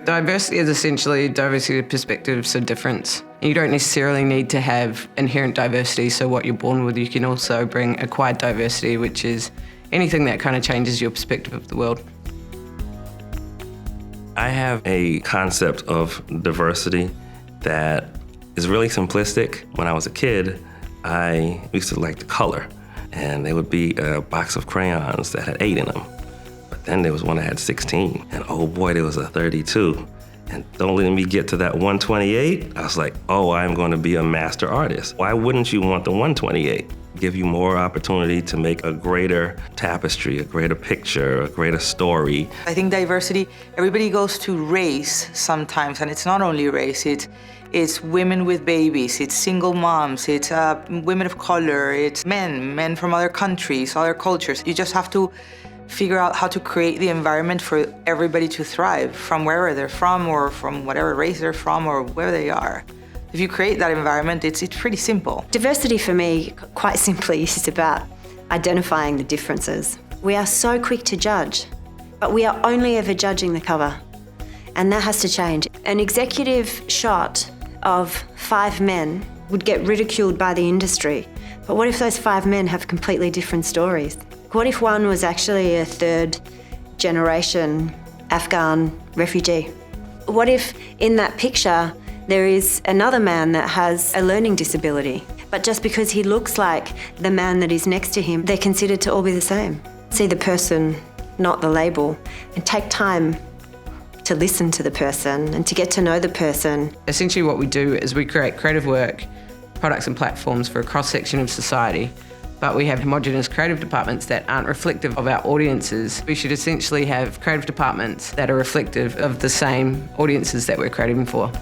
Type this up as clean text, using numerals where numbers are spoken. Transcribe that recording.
Diversity is essentially diversity of perspectives or difference. You don't necessarily need to have inherent diversity, so what you're born with. You can also bring acquired diversity, which is anything that kind of changes your perspective of the world. I have a concept of diversity that is really simplistic. When I was a kid, I used to like to color, and there would be a box of crayons that had 8 in them. But then there was one that had 16, and oh boy, there was a 32. And don't let me get to that 128. I was like, oh, I'm going to be a master artist. Why wouldn't you want the 128? Give you more opportunity to make a greater tapestry, a greater picture, a greater story. I think diversity, everybody goes to race sometimes, and it's not only race, it's women with babies, it's single moms, it's women of color, it's men from other countries, other cultures. You just have to figure out how to create the environment for everybody to thrive from wherever they're from or from whatever race they're from or where they are. If you create that environment, it's pretty simple. Diversity for me, quite simply, is about identifying the differences. We are so quick to judge, but we are only ever judging the cover, and that has to change. An executive shot of 5 men would get ridiculed by the industry, but what if those 5 men have completely different stories? What if one was actually a 3rd generation Afghan refugee? What if in that picture there is another man that has a learning disability, but just because he looks like the man that is next to him, they're considered to all be the same? See the person, not the label, and take time to listen to the person and to get to know the person. Essentially what we do is we create creative work, products and platforms for a cross-section of society, but we have homogenous creative departments that aren't reflective of our audiences. We should essentially have creative departments that are reflective of the same audiences that we're creating for.